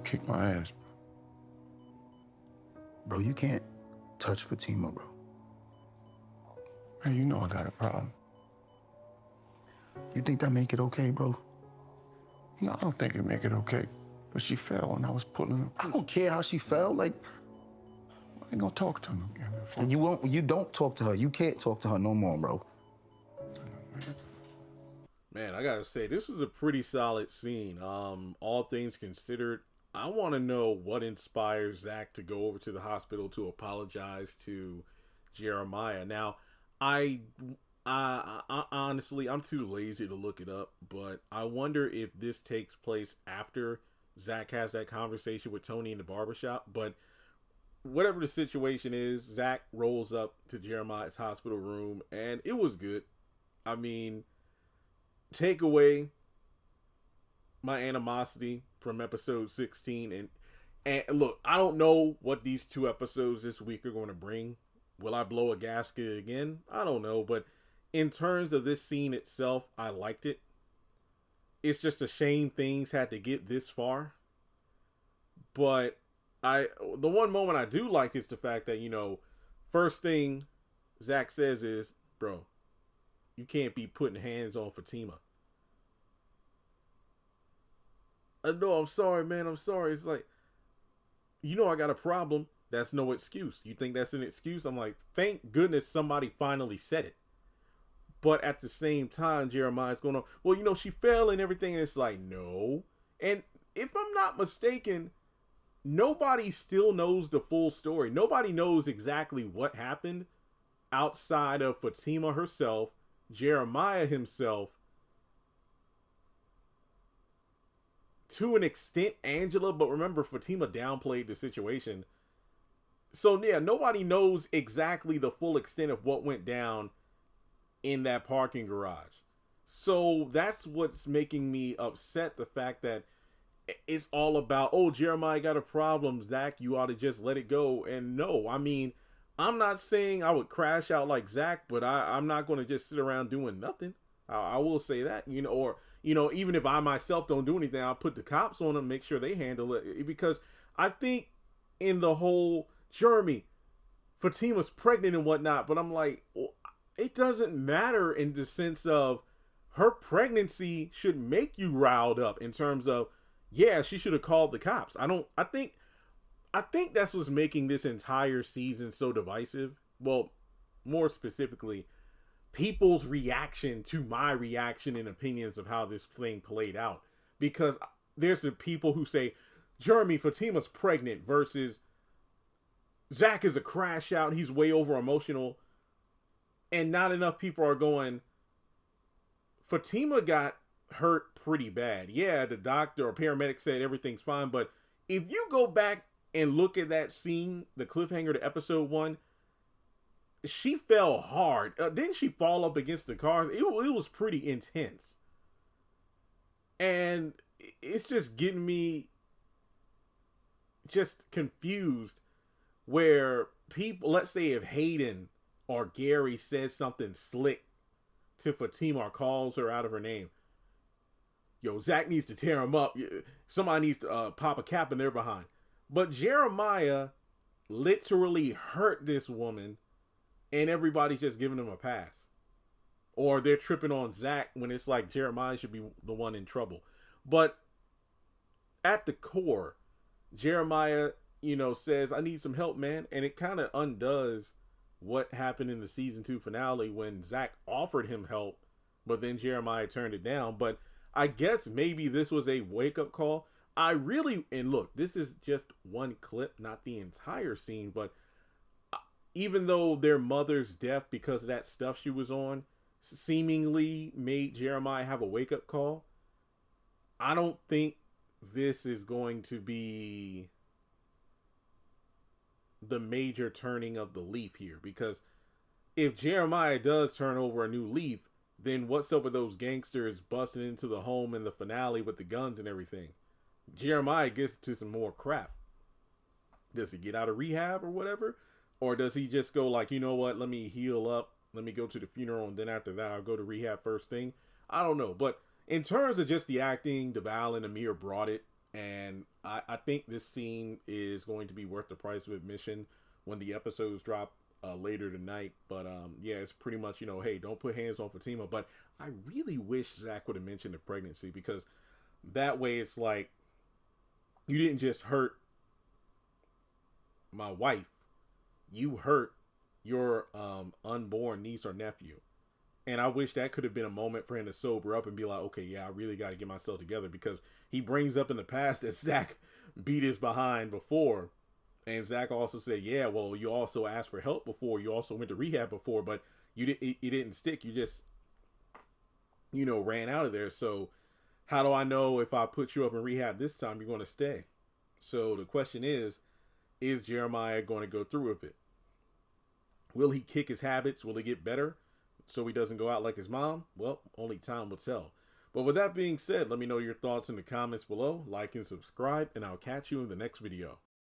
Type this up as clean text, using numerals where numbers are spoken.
Kick my ass, bro. Bro, you can't touch Fatima, bro. Man, you know I got a problem. You think that make it okay, bro? No, I don't think it make it okay. But she fell and I was pulling her. I don't care how she fell. Like, I ain't gonna talk to him again. And you don't talk to her. You can't talk to her no more, bro. Man, I gotta say, this is a pretty solid scene. All things considered, I want to know what inspires Zach to go over to the hospital to apologize to Jeremiah. Now, I honestly, I'm too lazy to look it up, but I wonder if this takes place after Zach has that conversation with Tony in the barbershop. But whatever the situation is, Zach rolls up to Jeremiah's hospital room, and it was good. I mean, take away my animosity from episode 16, and look, I don't know what these 2 episodes this week are going to bring. Will I blow a gasket again? I don't know, but in terms of this scene itself, I liked it. It's just a shame things had to get this far. But the one moment I do like is the fact that, first thing Zach says is, bro, you can't be putting hands on Fatima. No, I'm sorry, man. I'm sorry. It's like, I got a problem. That's no excuse. You think that's an excuse? I'm like, thank goodness somebody finally said it. But at the same time, Jeremiah's going on, well, she fell and everything. And it's like, no. And if I'm not mistaken, nobody still knows the full story. Nobody knows exactly what happened outside of Fatima herself, Jeremiah himself, to an extent, Angela, but remember, Fatima downplayed the situation. So, yeah, nobody knows exactly the full extent of what went down in that parking garage. So, that's what's making me upset, the fact that it's all about, oh, Jeremiah got a problem, Zach, you ought to just let it go. And no, I mean, I'm not saying I would crash out like Zach, but I'm not going to just sit around doing nothing. I will say that, or, even if I myself don't do anything, I'll put the cops on them, make sure they handle it. Because I think in the whole, Jeremy, Fatima's pregnant and whatnot, but I'm like, it doesn't matter in the sense of her pregnancy should make you riled up in terms of, yeah, she should have called the cops. I think that's what's making this entire season so divisive. Well, more specifically, people's reaction to my reaction and opinions of how this thing played out. Because there's the people who say, Jeremy, Fatima's pregnant, versus Zach is a crash out. He's way over emotional. And not enough people are going, Fatima got hurt pretty bad. Yeah, the doctor or paramedic said everything's fine. But if you go back and look at that scene, the cliffhanger to episode 1, she fell hard. Didn't she fall up against the cars? It was pretty intense. And it's just getting me just confused where people, let's say if Hayden or Gary says something slick to Fatima or calls her out of her name, yo, Zach needs to tear him up. Somebody needs to pop a cap in their behind. But Jeremiah literally hurt this woman, and everybody's just giving him a pass. Or they're tripping on Zach when it's like Jeremiah should be the one in trouble. But at the core, Jeremiah, says, I need some help, man. And it kind of undoes what happened in the season 2 finale when Zach offered him help, but then Jeremiah turned it down. But I guess maybe this was a wake-up call. And look, this is just one clip, not the entire scene, but even though their mother's death because of that stuff she was on seemingly made Jeremiah have a wake-up call, I don't think this is going to be the major turning of the leaf here. Because if Jeremiah does turn over a new leaf, then what's up with those gangsters busting into the home in the finale with the guns and everything? Jeremiah gets to some more crap. Does he get out of rehab or whatever? Or does he just go like, you know what, let me heal up, let me go to the funeral, and then after that I'll go to rehab first thing? I don't know. But in terms of just the acting, Deval and Amir brought it. And I think this scene is going to be worth the price of admission when the episodes drop later tonight. But yeah, it's pretty much, you know, hey, don't put hands on Fatima. But I really wish Zach would have mentioned the pregnancy, because that way it's like, you didn't just hurt my wife, you hurt your unborn niece or nephew. And I wish that could have been a moment for him to sober up and be like, okay, yeah, I really got to get myself together, because he brings up in the past that Zach beat his behind before. And Zach also said, yeah, well, you also asked for help before. You also went to rehab before, but it didn't stick. You just, you know, ran out of there. So how do I know if I put you up in rehab this time, you're going to stay? So the question is Jeremiah going to go through with it? Will he kick his habits? Will he get better so he doesn't go out like his mom? Well, only time will tell. But with that being said, let me know your thoughts in the comments below. Like and subscribe, and I'll catch you in the next video.